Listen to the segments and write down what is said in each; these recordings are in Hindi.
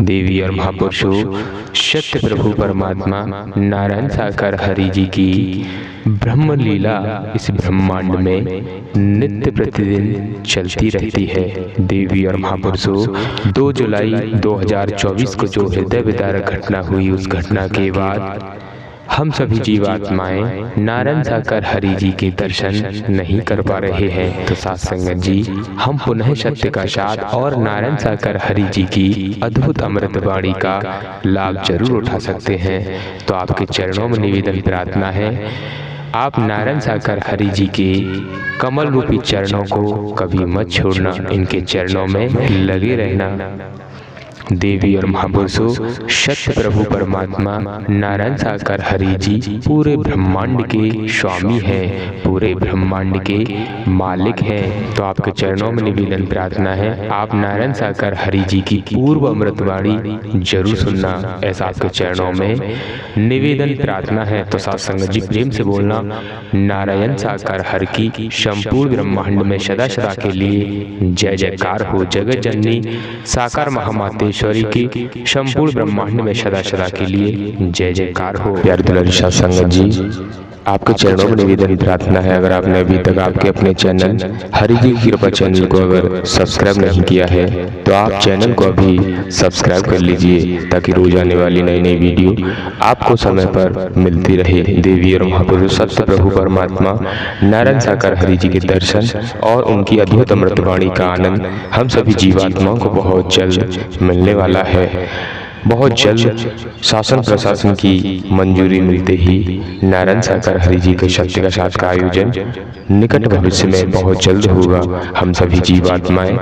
देवी और महापुरुषों, सत्य प्रभु परमात्मा नारायण साकार हरि जी की ब्रह्म लीला इस ब्रह्मांड में नित्य प्रतिदिन चलती रहती है। देवी और महापुरुषों, 2 जुलाई 2024 को जो हृदय विदारक घटना हुई, उस घटना के बाद हम सभी जीवात्माएं नारायण साकार हरि जी के दर्शन नहीं कर पा रहे हैं। तो साथ संगत जी, हम पुनः सत्य का साथ और नारायण साकार हरि जी की अद्भुत अमृत वाणी का लाभ जरूर उठा सकते हैं। तो आपके चरणों में निवेदन प्रार्थना है, आप नारायण साकार हरि जी के कमल रूपी चरणों को कभी मत छोड़ना, इनके चरणों में लगे रहना। देवी और महापुरुषों, सत्य प्रभु परमात्मा नारायण साकार हरि जी पूरे ब्रह्मांड के स्वामी हैं, पूरे ब्रह्मांड के मालिक हैं। तो आपके चरणों में निवेदन प्रार्थना है, आप नारायण साकार हरि जी की पूर्व अमृतवाणी जरूर सुनना, ऐसा आपके चरणों में निवेदन प्रार्थना है। तो साथ संगत जी, प्रेम से बोलना, नारायण साकार हरि की संपूर्ण ब्रह्मांड में सदा सदा के लिए जय जयकार हो। जगत जननी साकार महामाते की संपूर्ण ब्रह्मांड में सदा सदा के लिए जय जयकार हो। प्यारे दुलारी साथ संगत जी, आपके चरणों में निवेदन प्रार्थना है, अगर आपने अभी तक आपके अपने चैनल हरि जी की कृपा चैनल को अगर सब्सक्राइब नहीं किया है तो आप चैनल को अभी सब्सक्राइब कर लीजिए, ताकि रोज आने वाली नई नई वीडियो आपको समय पर मिलती रहे। देवी और महापुरुष, सत्य प्रभु परमात्मा नारायण साकार हरि जी के दर्शन और उनकी अद्भुत अमृतवाणी का आनंद हम सभी जीवात्माओं को बहुत जल्द मिलने वाला है। बहुत जल्द शासन प्रशासन की मंजूरी मिलते ही नारायण साकार हरि जी के सत्य का साथ का आयोजन निकट भविष्य में बहुत जल्द होगा। हम सभी जीवात्माएं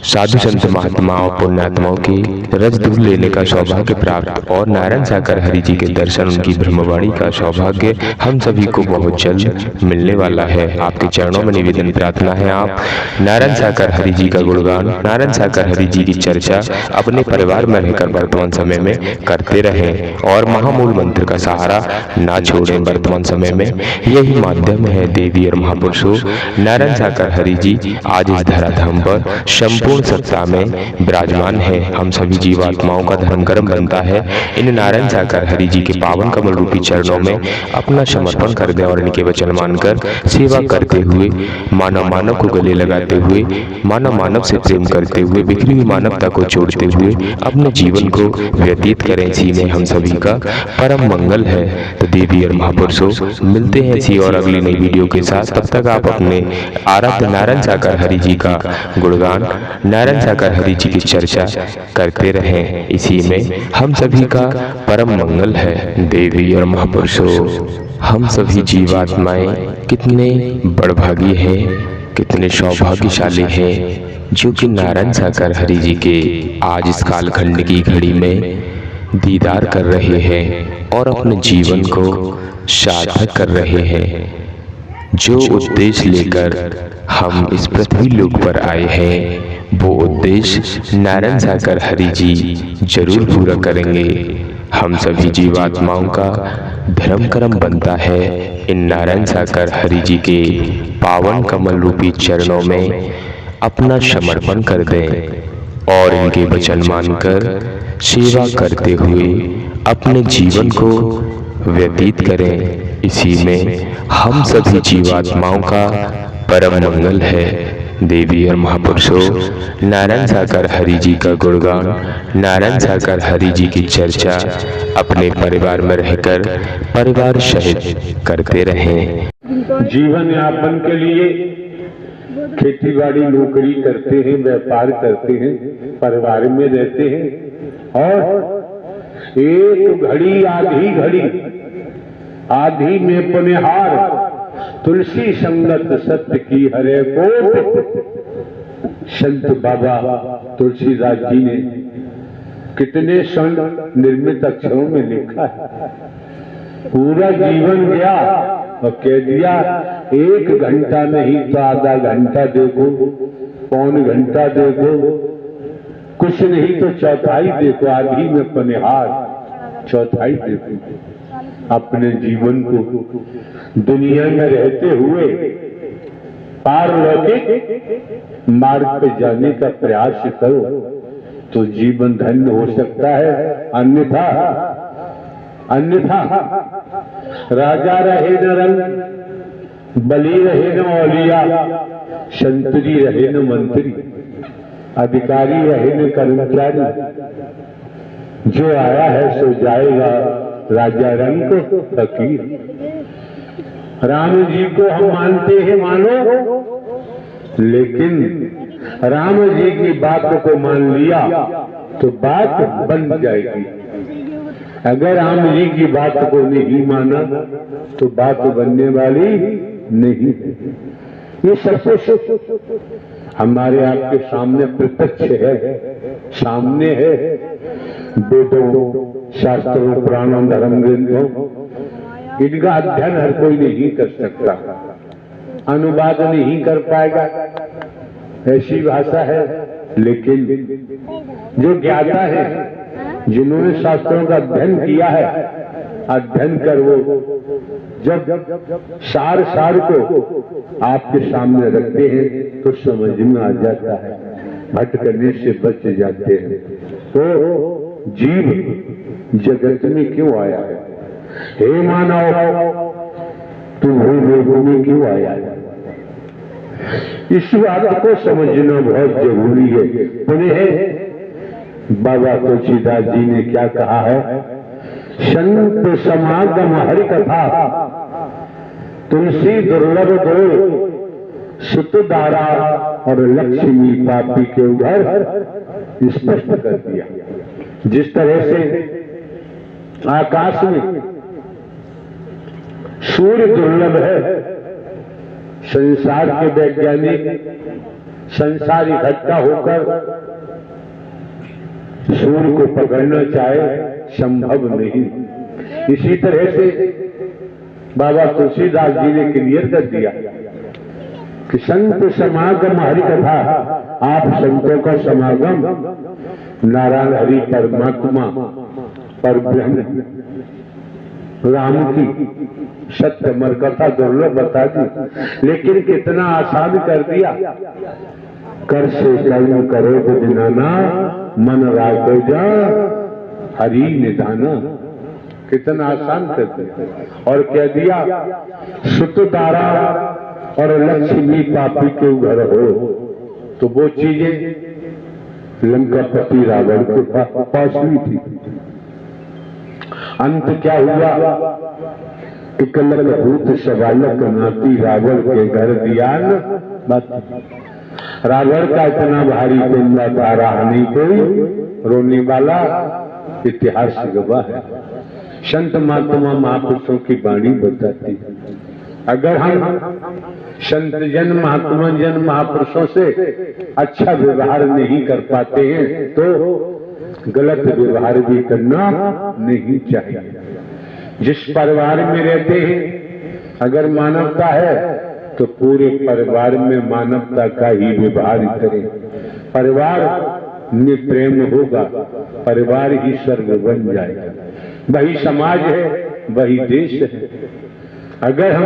साधु संत महात्माओं पुण्यात्माओं की रज दूध लेने का सौभाग्य प्राप्त और नारायण साकार हरि जी के दर्शन, उनकी ब्रह्मवाणी का सौभाग्य हम सभी को बहुत जल्द मिलने वाला है। आपके चरणों में निवेदन प्रार्थना है, आप नारायण साकार हरि जी का गुणगान, नारायण साकार हरि जी की चर्चा अपने परिवार में रहकर वर्तमान समय में करते रहें और महामूल मंत्र का सहारा ना छोड़ें। वर्तमान समय में यही माध्यम है। देवी और महापुरुषों, नारायण साकार हरि जी आज इस धराधाम पर संपूर्ण सत्ता में विराजमान है। हम सभी जीवात्माओं का धर्म कर्म बनता है इन नारायण साकार हरि जी के पावन कमल रूपी चरणों में अपना समर्पण कर दें और इनके वचन मानकर सेवा करते हुए, मानव मानव को गले लगाते हुए, मानव मानव से प्रेम करते हुए, बिखरी हुई मानवता को जोड़ते हुए अपने जीवन को व्यतीत करें। इसी में हम सभी का परम मंगल है। तो देवी और महापुरुषों, मिलते हैं इसी और अगली नई वीडियो के साथ। तब तक आप अपने आराध्य नारायण साकार हरि जी का गुणगान, नारायण साकार हरि जी की चर्चा करते रहें। इसी में हम सभी का परम मंगल है। देवी और महापुरुषों, हम सभी जीवात्माएं कितने बड़भागी हैं, कितने सौभाग्यशाली हैं, जो कि नारायण साकार हरि जी के आज इस कालखंड की घड़ी में दीदार कर रहे हैं और अपने जीवन को सार्थक कर रहे हैं। जो उद्देश्य लेकर हम इस पृथ्वी लोक पर आए हैं, वो उद्देश्य नारायण साकार हरि जी जरूर पूरा करेंगे। हम सभी जीवात्माओं का धर्म कर्म बनता है इन नारायण साकार हरि जी के पावन कमल रूपी चरणों में अपना समर्पण कर दें और इनके वचन मानकर सेवा करते हुए अपने जीवन को व्यतीत करें। इसी में हम सभी जीवात्माओं का परम मंगल है। देवी और महापुरुषों, नारायण साकार हरि जी का गुणगान, नारायण साकार हरि जी की चर्चा अपने परिवार में रहकर परिवार सहित करते रहें। जीवन यापन के लिए खेती बाड़ी नौकरी करते हैं, व्यापार करते हैं, परिवार में रहते हैं और एक घड़ी आधी में पुनिहार तुलसी संगत सत्य की हरे कोट। संत बाबा तुलसीदास जी ने कितने स्वर्ण निर्मित अक्षरों में लिखा है। पूरा जीवन गया और कह दिया, 1 घंटा नहीं तो आधा घंटा देखो, पौन घंटा देखो, कुछ नहीं तो चौथाई देखो, आधी में पनिहार चौथाई देखो। अपने जीवन को दुनिया में रहते हुए पारलौकिक मार्ग पे जाने का प्रयास करो। तो जीवन धन्य हो सकता है, अन्यथा अन्यथा राजा रहे न रंग, बली रहे न औलिया, संतरी रहे न मंत्री, अधिकारी रहे न कर्मचारी, जो आया है सो जाएगा, राजा रंग को फकीर। राम जी को हम मानते हैं मानो, लेकिन राम जी की बात को मान लिया तो बात बन जाएगी। अगर राम जी की बात को नहीं माना तो बात बनने वाली नहीं है। ये सब कुछ हमारे आपके सामने प्रत्यक्ष है, सामने है। वेदों, शास्त्रों, पुराणों, धर्म ग्रंथों, इनका अध्ययन हर कोई नहीं कर सकता, अनुवाद नहीं कर पाएगा, ऐसी भाषा है। लेकिन जो ज्ञाता है, जिन्होंने शास्त्रों का अध्ययन किया है, अध्ययन कर वो जब सार को आपके सामने रखते हैं तो समझ में आ जाता है, भटकने से बच जाते हैं। तो जीव जगत में क्यों आया है? हे मानव, तू भूलों में क्यों आया है? इस बात को समझना बहुत जरूरी है। पुनः बाबा तुलसीदास जी ने क्या कहा है? संत समागम हरि कथा, तुलसी दुर्लभ दो, सुत दारा और लक्ष्मी पापी के उधर स्पष्ट कर दिया। जिस तरह से आकाश में सूर्य दुर्लभ है, संसार के वैज्ञानिक संसार इकट्ठा होकर सूर्य को पकड़ना चाहे, संभव नहीं। इसी तरह से बाबा तुलसीदास जी ने क्लियर कर दिया कि संत समागम हरि कथा, आप संतों का समागम नारायण हरि परमात्मा पर ब्रह्म राम की सत्य अमर कथा दुर्लभ बता दी, लेकिन कितना आसान कर दिया। कर से कर्म करो दिनाना, मन राखो जा हरि निधाना। कितना आसान कर दिया और कह दिया सुत दारा और लक्ष्मी पापी के घर हो। तो वो चीजें लंकापति रावण के पास हुई थी। अंत क्या हुआ? इकलक भूत सवालक नाती, रावण के घर दिया न। रावण का इतना भारी पिंडा था, रहा नहीं कोई रोने वाला, इतिहास गवाह है। संत महात्मा महापुरुषों की वाणी बताती। अगर हम संत जन, महात्मा जन, महापुरुषों से अच्छा व्यवहार नहीं कर पाते हैं तो गलत व्यवहार भी करना नहीं चाहिए। जिस परिवार में रहते हैं अगर मानवता है तो पूरे परिवार में मानवता का ही व्यवहार करें। परिवार में प्रेम होगा, परिवार ही सर्व बन जाएगा। वही समाज है, वही देश है। अगर हम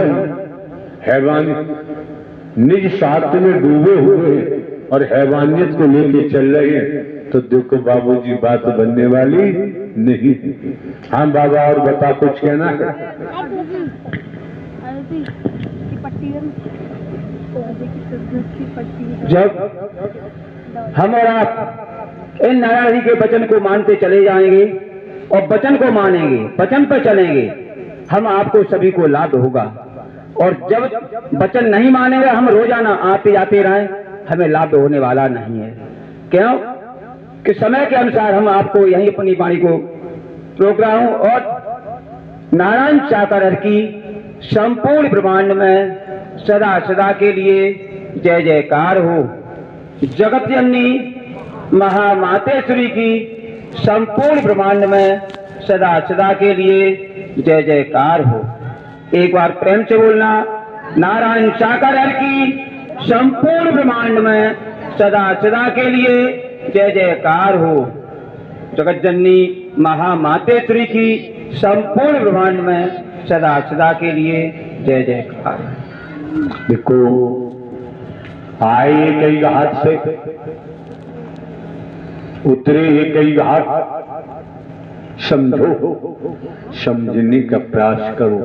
हैवानियत निज स्वार्थ में डूबे हुए हैं और हैवानियत को लेके चल रहे हैं तो देखो बाबूजी, बात बनने वाली नहीं। हाँ बाबा, और बता, कुछ कहना है? जब हम और आप इन नारायण जी के वचन को मानते चले जाएंगे और वचन को मानेंगे, वचन पर चलेंगे, हम आपको सभी को लाभ होगा। और जब वचन नहीं मानेंगे, हम रोजाना आते जाते रहें, हमें लाभ होने वाला नहीं है। क्यों? कि समय के अनुसार हम आपको यही अपनी वाणी को रोक रहा हूं। और नारायण चाकर की संपूर्ण ब्रह्मांड में सदा सदा के लिए जय जयकार हो। जगत जननी महामातेश्वरी की संपूर्ण ब्रह्मांड में सदा सदा के लिए जय जयकार हो। एक बार प्रेम से बोलना, नारायण चाकर की संपूर्ण ब्रह्मांड में सदा सदा के लिए जय जयकार हो। जगत जननी महामातेश्वरी की संपूर्ण ब्रह्मांड में सदा सदा के लिए जय जयकार। देखो, आए कई घाट से उतरे एक ही घाट, समझो, समझने का प्रयास करो।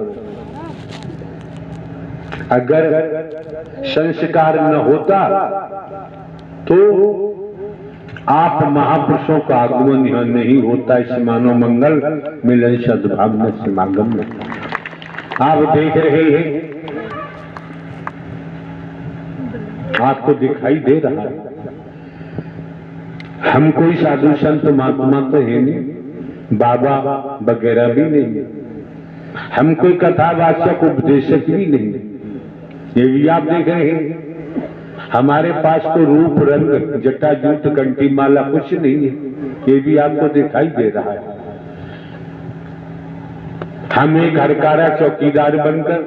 अगर संस्कार न होता तो आप महापुरुषों का आगमन यहां नहीं होता। इस मानव मंगल मिलन सद्भावना समागम में आप देख रहे हैं, आपको दिखाई दे रहा है, हम कोई साधु संत महात्मा तो है नहीं, बाबा वगैरह भी नहीं, हम कोई कथावाचक उपदेशक भी नहीं, ये भी आप देख रहे हैं। हमारे पास तो रूप रंग जटा जूट कंठी माला कुछ नहीं है, ये भी आपको दिखाई दे रहा है। हम एक हरकारा चौकीदार बनकर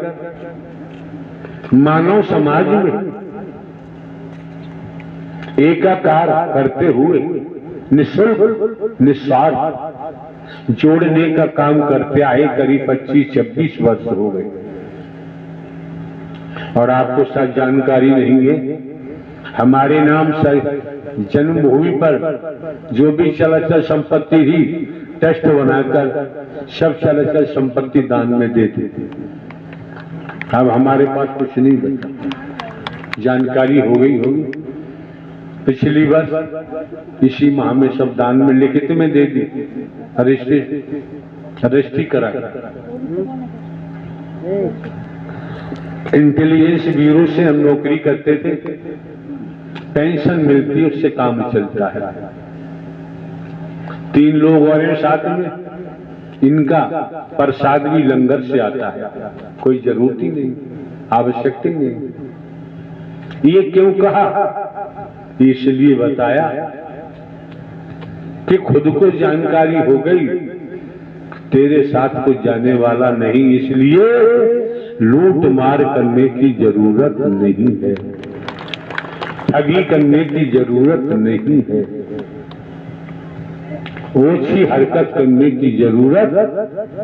मानव समाज में एकाकार करते हुए निःशुल्क निस्वार्थ जोड़ने का काम करते आए करीब 25-26 वर्ष हो गए। और आपको शायद जानकारी नहीं है, हमारे नाम से जन्मभूमि पर जो भी चल संपत्ति थी टेस्ट बनाकर सब चल संपत्ति दान में देते थे। अब हमारे पास कुछ नहीं बचा, जानकारी हो गई होगी। पिछली वर्ष इसी माह में सब दान में लिखित में दे दी, रजिस्ट्री करा। इंटेलिजेंस ब्यूरो से हम नौकरी करते थे, पेंशन मिलती उससे काम चलता है। 3 लोग और हैं साथ में, इनका प्रसाद भी लंगर से आता है, कोई जरूरत ही नहीं, आवश्यकता ही नहीं। ये क्यों कहा? इसलिए बताया कि खुद को जानकारी हो गई, तेरे साथ कुछ जाने वाला नहीं, इसलिए लूट मार करने की जरूरत नहीं है, ठगी करने की जरूरत नहीं है, ओछी हरकत करने की जरूरत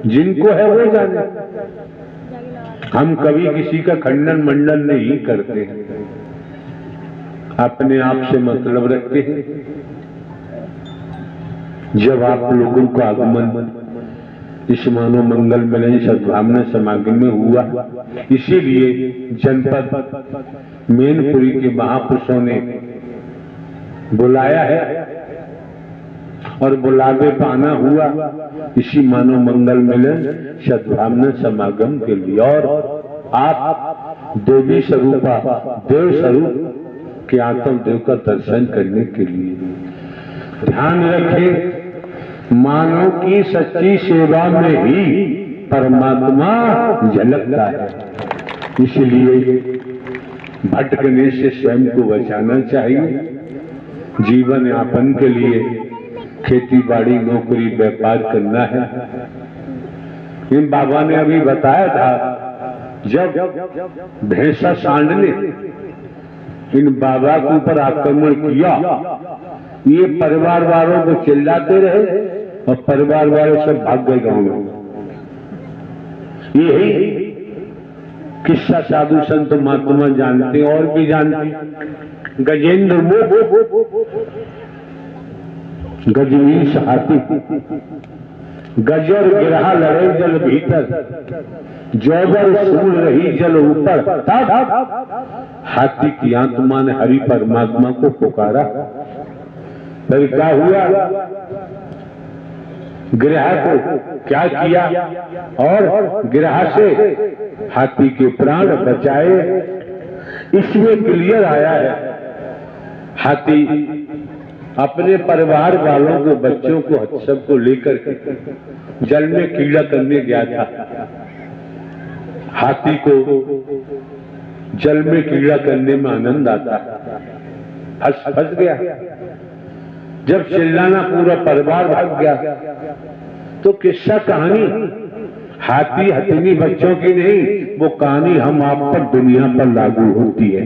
जिनको है वो जाने। हम कभी किसी का खंडन मंडन नहीं करते हैं, अपने आप से मतलब रखते हैं। जब आप लोगों का आगमन इस मानव मंगल मिलन सद्भावना समागम में हुआ, इसीलिए जनपद मैनपुरी के महापुरुषों ने बुलाया है और बुलावे पाना हुआ इसी मानव मंगल मिलन सद्भावना समागम के लिए। और आप देवी स्वरूपा देव स्वरूप के आत्म देव का दर्शन करने के लिए ध्यान रखें, मानव की सच्ची सेवा में ही परमात्मा झलकता है। इसलिए भटकने से स्वयं को बचाना चाहिए। जीवन यापन के लिए खेती बाड़ी नौकरी व्यापार करना है। इन बाबा ने अभी बताया था, जब भैंसा सांड ने इन बाबा के ऊपर आक्रमण किया, ये परिवार वालों को चिल्लाते रहे और परिवार वाले सब भाग गए गांव में। यही किस्सा साधु संत महात्मा जानते और भी जानते। गजेंद्र मुख गजनीश हाथी, गजर गिरहा लड़े जल भीतर, जौबर सूल रही जल ऊपर। हाथी की आत्मा ने हरि परमात्मा को पुकारा, फिर क्या हुआ? गिरहा को क्या किया और गिरहा से हाथी के प्राण बचाए। इसमें क्लियर आया है, हाथी अपने परिवार वालों को, बच्चों को, सबको लेकर जल में कीड़ा करने गया था। हाथी को जल में कीड़ा करने में आनंद आता, फंस गया। जब चिल्लाना पूरा परिवार भाग गया, तो किस्सा कहानी हाथी हथिनी बच्चों की नहीं, वो कहानी हम आप पर दुनिया पर लागू होती है।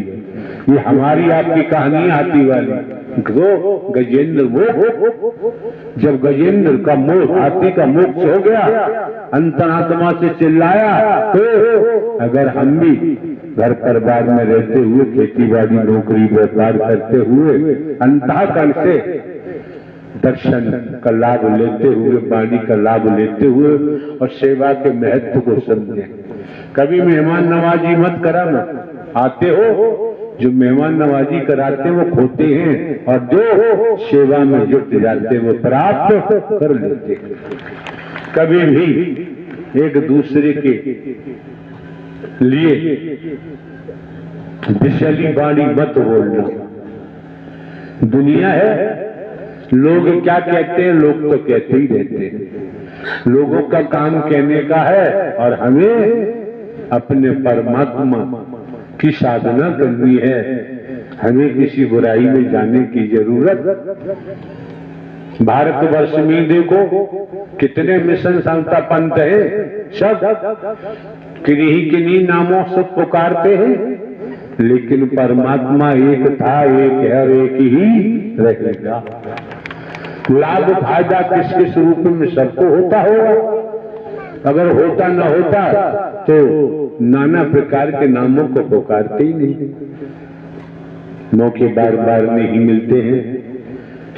ये हमारी आपकी कहानी हाथी वाली। तो गजेंद्र वो जब गजेंद्र का मोह हाथी का मोक्ष हो गया, अंतरात्मा से चिल्लाया, तो अगर हम भी घर परिवार में रहते हुए खेती बाड़ी नौकरी व्यापार करते हुए अंतःकरण से दर्शन का लाभ लेते हुए, वाणी का लाभ लेते हुए और सेवा के महत्व को समझें। कभी मेहमान नवाजी मत कराना। आते हो जो मेहमान नवाजी कराते हैं वो खोते हैं, और जो सेवा में जुट जाते हैं वो प्राप्त कर लेते हैं। कभी भी एक दूसरे के लिए विषैली वाणी मत बोलना। दुनिया है, लोग क्या कहते हैं, लोग तो कहते ही रहते हैं। लोगों का काम कहने का है और हमें अपने परमात्मा की साधना करनी है। हमें किसी बुराई में जाने की जरूरत। भारतवर्ष में देखो कितने मिशन संस्था पंथ है, सब किन्हीं नामों से पुकारते हैं, लेकिन परमात्मा एक था, एक है और एक ही रहेगा। लाभ फायदा किस किस रूप में सबको होता होगा। अगर होता न होता तो नाना प्रकार के नामों को पुकारते ही नहीं। मौके बार बार नहीं मिलते हैं,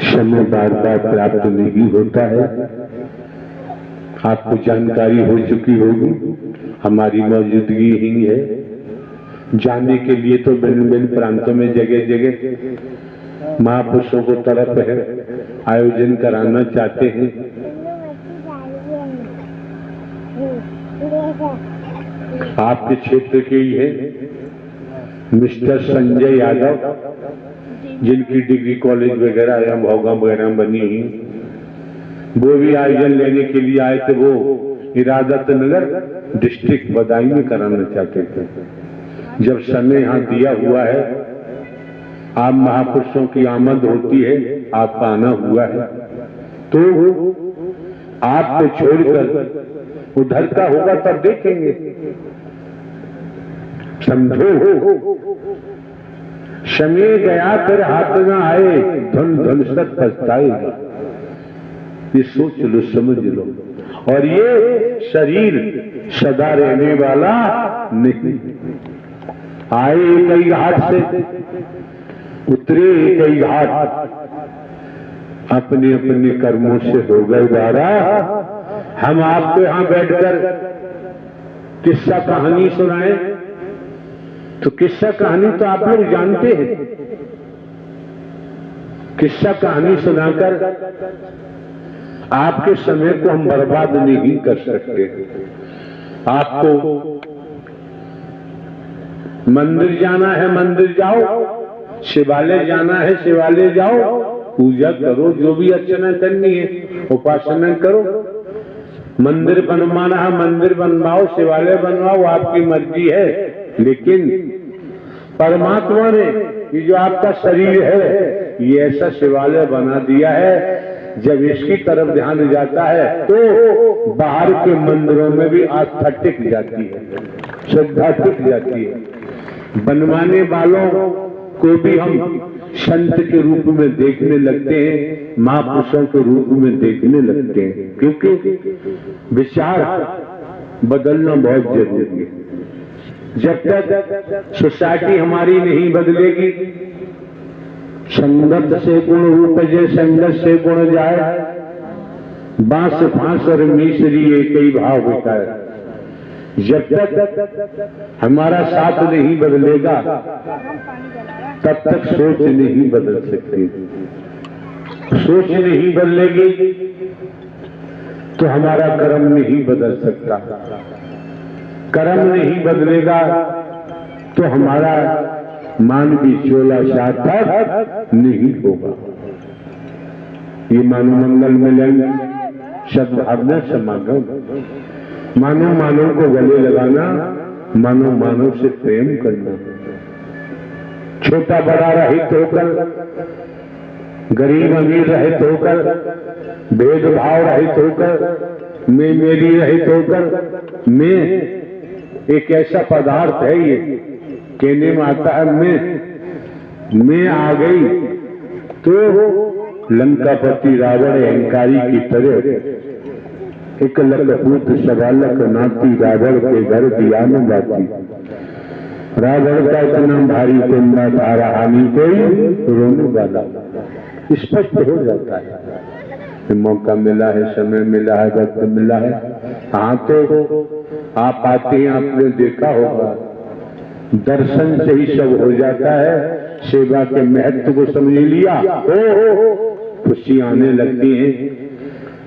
समय बार बार प्राप्त नहीं होता है। आपको जानकारी हो चुकी होगी, हमारी मौजूदगी ही है। जाने के लिए तो भिन्न भिन्न प्रांतों में जगह जगह महापुरुषों को तरफ है, आयोजन कराना चाहते हैं। आपके क्षेत्र के ही है मिस्टर संजय यादव, जिनकी डिग्री कॉलेज वगैरह या भोगा वगैरह बनी हुई, वो भी आयोजन लेने के लिए आए थे। वो इरादत नगर डिस्ट्रिक्ट बदायूं में कराना चाहते थे। जब समय यहाँ दिया हुआ है, आप महापुरुषों की आमद होती है, आपका आना हुआ है, तो आपको छोड़कर उधर का होगा तब देखेंगे। समझो, समय गया फिर हाथ न आए, धन धन सत पछताएगा। ये सोच लो, समझ लो। और ये शरीर सदा रहने वाला नहीं। आए कई घाट से, उतरे कई घाट, अपने अपने कर्मों से हो गए द्वारा। हम आपको यहां बैठकर किस्सा कहानी सुनाए तो किस्सा कहानी तो आप लोग जानते हैं। किस्सा कहानी सुनाकर आपके समय को हम बर्बाद नहीं कर सकते। आपको मंदिर जाना है, मंदिर जाओ, शिवालय जाना है, शिवालय जाओ, पूजा करो, जो भी अर्चना करनी है उपासना करो। मंदिर बनवाना है, मंदिर बनवाओ, शिवालय बनवाओ, आपकी मर्जी है। लेकिन परमात्मा ने ये जो आपका शरीर है, ये ऐसा शिवालय बना दिया है, जब इसकी तरफ ध्यान जाता है तो बाहर के मंदिरों में भी आस्था टिक जाती है, श्रद्धा टिक जाती है। बनवाने वालों को भी हम संत के रूप में देखने लगते हैं, महापुरुषों के रूप में देखने लगते हैं, क्योंकि विचार बदलना बहुत जरूरी है। जब तक सोसाइटी हमारी नहीं बदलेगी, संगत से गुण उपजे संगत से गुण जाए, बांस फांस और मिश्री एक ही भाव होता है। जब तक हमारा साथ नहीं बदलेगा तब तक सोच नहीं बदल सकती। सोच नहीं बदलेगी तो हमारा कर्म नहीं बदल सकता। कर्म नहीं बदलेगा तो हमारा मानवी चोला सार्थक नहीं होगा। ये मानव मंगल मिलन सद्भावना समागम, मानव मानव को गले लगाना, मानव मानव से प्रेम करना, छोटा बड़ा रहित होकर, गरीब अमीर रहित होकर, भेदभाव रहित होकर, मैं मेरी रहित होकर, मैं एक ऐसा पदार्थ है, ये कहने में आता है मैं आ गई तो लंकापति रावण अहंकारी की तरह एक लखपूत सवालक नाती रावण के घर दिया में जाती। रावण का इतना भारी कुंडा था, हानि कोई रोने वाला। स्पष्ट हो जाता है। मौका मिला है, समय मिला है, वक्त मिला है, हाँ तो आप आते हैं, आपने देखा होगा दर्शन से ही सब हो जाता है। सेवा के महत्व को समझ लिया, हो खुशी आने लगती है,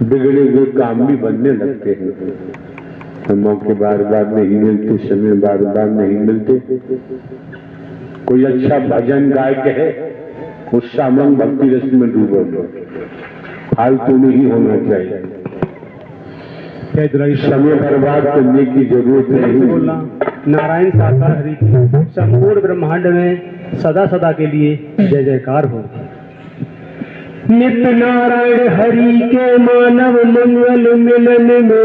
बिगड़े हुए काम भी बनने लगते हैं। मौके बार बार नहीं मिलते, समय बार बार नहीं मिलते। कोई अच्छा भजन गायक है, उत्साह मन भक्ति रस में डूबो, फालतू नहीं होना चाहिए। समय बर्बाद करने की जरूरत नहीं। नारायण साकार हरि की संपूर्ण ब्रह्मांड में सदा सदा के लिए जय जयकार हो। नित्य नारायण हरि के मानव मंगल मिलन में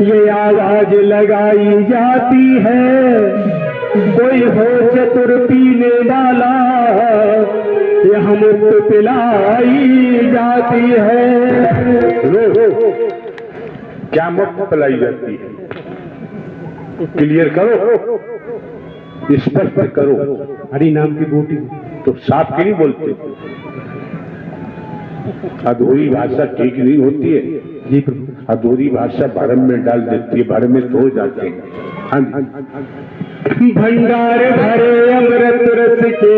ये आवाज लगाई जाती है, कोई हो चतुर पीने वाला यह मुक्त पिलाई जाती है। क्या मुक्त पिलाई जाती है? क्लियर करो, स्पष्ट करो। हरि नाम की बूटी तो साफ क्यों नहीं बोलते? अधूरी भाषा ठीक नहीं होती है जी प्रभु। अधूरी भाषा भरम में डाल देती है, भरम में तो जाते हैं। हाँ भंडार भरे अमृत रस के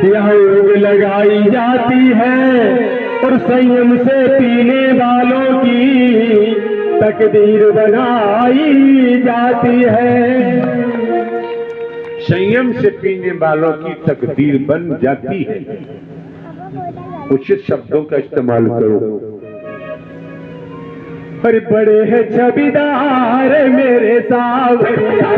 यह योग लगाई जाती है, और संयम से पीने वालों की तकदीर बनाई जाती है। संयम से पीने वालों की तकदीर बन जाती है। उचित शब्दों का इस्तेमाल करो। पर बड़े हैं छबीदार मेरे सावरिया,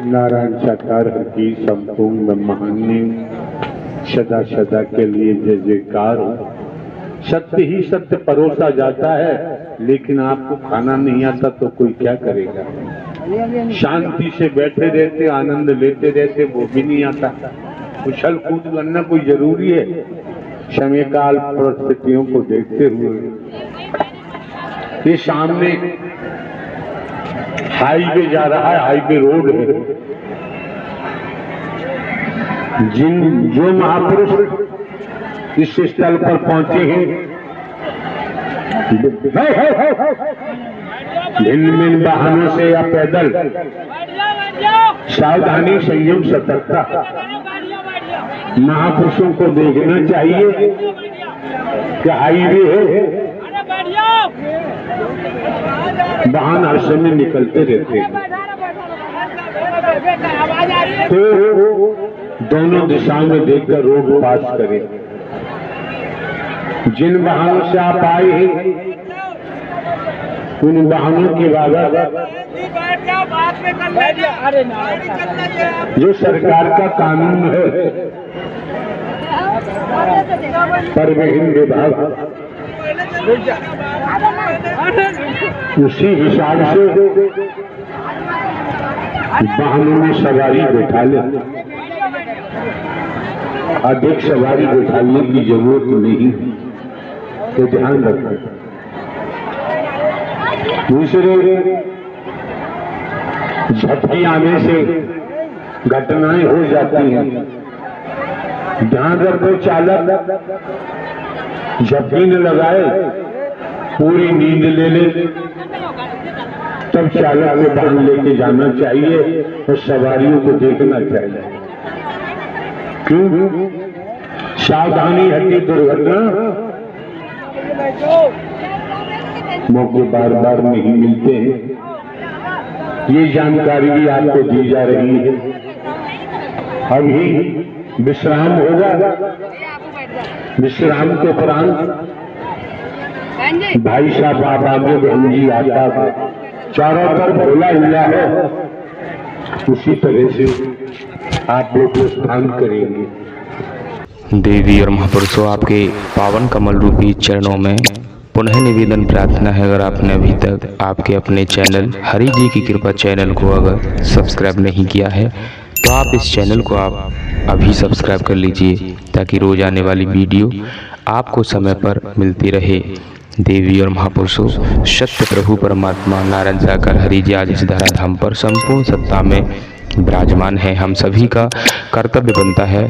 नारायण साकार की संपूर्ण ब्रह्मांड सदा सदा के लिए जय जयकार हो। सत्य ही सत्य परोसा जाता है, लेकिन आपको खाना नहीं आता तो कोई क्या करेगा? शांति से बैठे रहते, आनंद लेते रहते, वो भी नहीं आता। उछल कूद करना कोई जरूरी है? समय काल परिस्थितियों को देखते हुए ये सामने हाईवे जा रहा है, हाईवे रोड है। जो महापुरुष इस स्थल पर पहुंचे हैं, भिन्न भिन्न वाहनों से या पैदल, सावधानी, संयम, सतर्कता, महापुरुषों को देखना चाहिए कि हाईवे है, वाहन हर समय निकलते रहते हैं, तो दोनों दिशाओं में देखकर रोड पास करें। जिन वाहनों से आप आए हैं उन वाहनों की बाबत जो सरकार का कानून है, परिवहन विभाग उसी हिसाब से वाहनों में सवारी बैठा ले, अधिक सवारी बैठाने की जरूरत नहीं, तो ध्यान रखो। दूसरे, झपकी आने से घटनाएं हो जाती हैं। ध्यान रखो, चालक झपकी न लगाए, पूरी नींद ले ले, तब चालक को बांध लेके जाना चाहिए और सवारियों को देखना चाहिए। क्यों? सावधानी हटी दुर्घटना मौके बार बार नहीं मिलते हैं। ये जानकारी भी आपको दी जा रही है। अभी विश्राम होगा, विश्राम के उपरांत भाई साहब आप आगे बहन जी आता है, चारों तरफ खुला हुआ है, उसी तरह से आप लोग स्नान करेंगे। देवी और महापुरुषों, आपके पावन कमल रूपी चरणों में पुनः निवेदन प्रार्थना है, अगर आपने अभी तक आपके अपने चैनल हरि जी की कृपा चैनल को अगर सब्सक्राइब नहीं किया है तो आप इस चैनल को आप अभी सब्सक्राइब कर लीजिए, ताकि रोज आने वाली वीडियो आपको समय पर मिलती रहे। देवी और महापुरुषों, सत्य प्रभु परमात्मा नारायण साकार हरि जी आज इस धराधाम पर संपूर्ण सत्ता में विराजमान है। हम सभी का कर्तव्य बनता है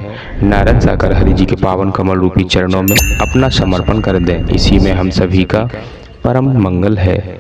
नारायण साकार हरि जी के पावन कमल रूपी चरणों में अपना समर्पण कर दें। इसी में हम सभी का परम मंगल है।